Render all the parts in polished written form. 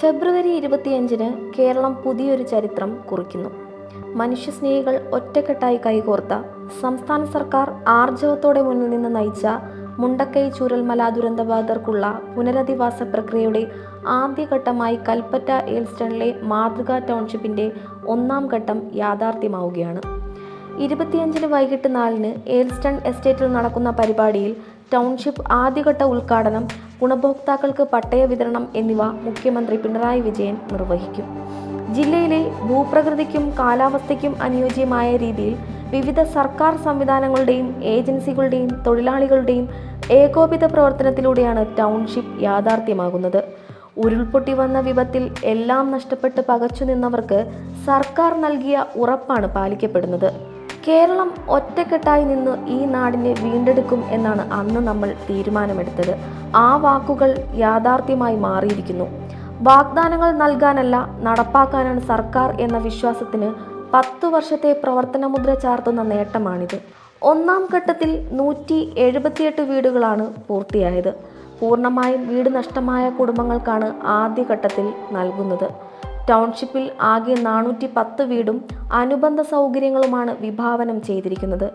ഫെബ്രുവരി 25 കേരളം പുതിയൊരു ചരിത്രം കുറിക്കുന്നു. മനുഷ്യസ്നേഹികൾ ഒറ്റക്കെട്ടായി കൈകോർത്ത, സംസ്ഥാന സർക്കാർ ആർജവത്തോടെ മുന്നിൽ നിന്ന് നയിച്ച മുണ്ടക്കൈ ചൂരൽമല ദുരന്തബാധിതർക്കുള്ള പുനരധിവാസ പ്രക്രിയയുടെ ആദ്യഘട്ടമായി കൽപ്പറ്റ ഏൽസ്റ്റണിലെ മാതൃകാ ടൗൺഷിപ്പിന്റെ 1ാം ഘട്ടം യാഥാർത്ഥ്യമാവുകയാണ്. 25 വൈകിട്ട് 4 ഏൽസ്റ്റൺ എസ്റ്റേറ്റിൽ നടക്കുന്ന പരിപാടിയിൽ ടൗൺഷിപ്പ് ആദ്യഘട്ട ഉദ്ഘാടനം, ഗുണഭോക്താക്കൾക്ക് പട്ടയ വിതരണം എന്നിവ മുഖ്യമന്ത്രി പിണറായി വിജയൻ നിർവഹിക്കും. ജില്ലയിലെ ഭൂപ്രകൃതിക്കും കാലാവസ്ഥയ്ക്കും അനുയോജ്യമായ രീതിയിൽ വിവിധ സർക്കാർ സംവിധാനങ്ങളുടെയും ഏജൻസികളുടെയും തൊഴിലാളികളുടെയും ഏകോപിത പ്രവർത്തനത്തിലൂടെയാണ് ടൗൺഷിപ്പ് യാഥാർത്ഥ്യമാകുന്നത്. ഉരുൾപൊട്ടി വന്ന വിപത്തിൽ എല്ലാം നഷ്ടപ്പെട്ട് പകച്ചു നിന്നവർക്ക് സർക്കാർ നൽകിയ ഉറപ്പാണ് പാലിക്കപ്പെടുന്നത്. കേരളം ഒറ്റക്കെട്ടായി നിന്ന് ഈ നാടിനെ വീണ്ടെടുക്കും എന്നാണ് അന്ന് നമ്മൾ തീരുമാനമെടുത്തത്. ആ വാക്കുകൾ യാഥാർത്ഥ്യമായി മാറിയിരിക്കുന്നു. വാഗ്ദാനങ്ങൾ നൽകാനല്ല, നടപ്പാക്കാനാണ് സർക്കാർ എന്ന വിശ്വാസത്തിന് 10 വർഷത്തെ പ്രവർത്തനമുദ്ര ചാർത്തുന്ന നേട്ടമാണിത്. 1ാം ഘട്ടത്തിൽ 178 വീടുകളാണ് പൂർത്തിയായത്. പൂർണ്ണമായും വീട് നഷ്ടമായ കുടുംബങ്ങൾക്കാണ് ആദ്യഘട്ടത്തിൽ നൽകുന്നത്. ടൗൺഷിപ്പിൽ ആകെ 410 വീടും അനുബന്ധ സൗകര്യങ്ങളുമാണ് വിഭാവനം ചെയ്തിരിക്കുന്നത്.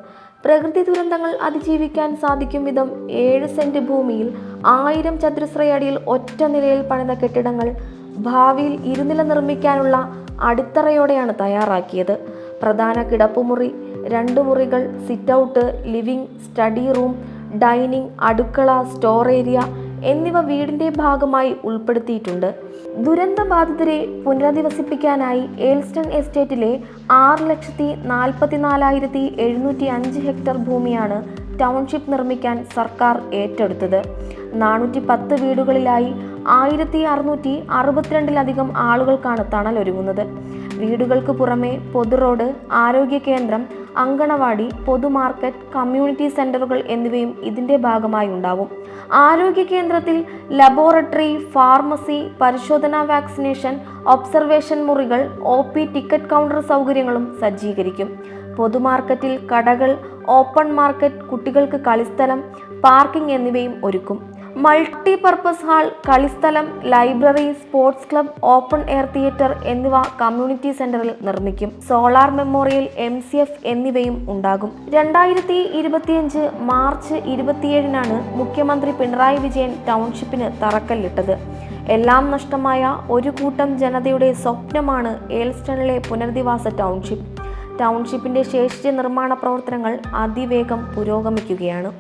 പ്രകൃതി ദുരന്തങ്ങൾ അതിജീവിക്കാൻ സാധിക്കും വിധം 7 സെന്റ് ഭൂമിയിൽ 1000 ചതുരശ്രയടിയിൽ ഒറ്റ നിലയിൽ പണിത കെട്ടിടങ്ങൾ ഭാവിയിൽ ഇരുനില നിർമ്മിക്കാനുള്ള അടിത്തറയോടെയാണ് തയ്യാറാക്കിയത്. പ്രധാന കിടപ്പുമുറി, 2 മുറികൾ, sitout, living, study room, dining, അടുക്കള, സ്റ്റോർ ഏരിയ എന്നിവ വീടിന്റെ ഭാഗമായി ഉൾപ്പെടുത്തിയിട്ടുണ്ട്. ദുരന്തബാധിതരെ പുനരധിവസിപ്പിക്കാനായി ഏൽസ്റ്റൺ എസ്റ്റേറ്റിലെ 6,44,705 ഹെക്ടർ ഭൂമിയാണ് ടൗൺഷിപ്പ് നിർമ്മിക്കാൻ സർക്കാർ ഏറ്റെടുത്തത്. 410 വീടുകളിലായി 1,662 ആളുകൾക്കാണ് തണലൊരുങ്ങുന്നത്. വീടുകൾക്ക് പുറമെ പൊതു റോഡ്, ആരോഗ്യ കേന്ദ്രം, അങ്കണവാടി, പൊതുമാർക്കറ്റ്, കമ്മ്യൂണിറ്റി സെന്ററുകൾ എന്നിവയും ഇതിന്റെ ഭാഗമായി ഉണ്ടാവും. ആരോഗ്യ കേന്ദ്രത്തിൽ ലബോറട്ടറി, ഫാർമസി, പരിശോധന, വാക്സിനേഷൻ, ഒബ്സർവേഷൻ മുറികൾ, OP, ടിക്കറ്റ് കൗണ്ടർ സൗകര്യങ്ങളും സജ്ജീകരിക്കും. പൊതുമാർക്കറ്റിൽ കടകൾ, ഓപ്പൺ മാർക്കറ്റ്, കുട്ടികൾക്ക് കളിസ്ഥലം, പാർക്കിംഗ് എന്നിവയും ഒരുക്കും. മൾട്ടിപർപ്പസ് ഹാൾ, കളിസ്ഥലം, library, sports club, open air theatre എന്നിവ കമ്മ്യൂണിറ്റി സെന്ററിൽ നിർമ്മിക്കും. സോളാർ മെമ്മോറിയൽ, MCF എന്നിവയും ഉണ്ടാകും. 2025 മാർച്ച് 27 മുഖ്യമന്ത്രി പിണറായി വിജയൻ ടൗൺഷിപ്പിന് തറക്കല്ലിട്ടത്. എല്ലാം നഷ്ടമായ ഒരു കൂട്ടം ജനതയുടെ സ്വപ്നമാണ് ഏൽസ്റ്റണിലെ പുനരധിവാസ ടൗൺഷിപ്പ്. ടൗൺഷിപ്പിന്റെ ശേഷിച്ച നിർമ്മാണ പ്രവർത്തനങ്ങൾ അതിവേഗം പുരോഗമിക്കുകയാണ്.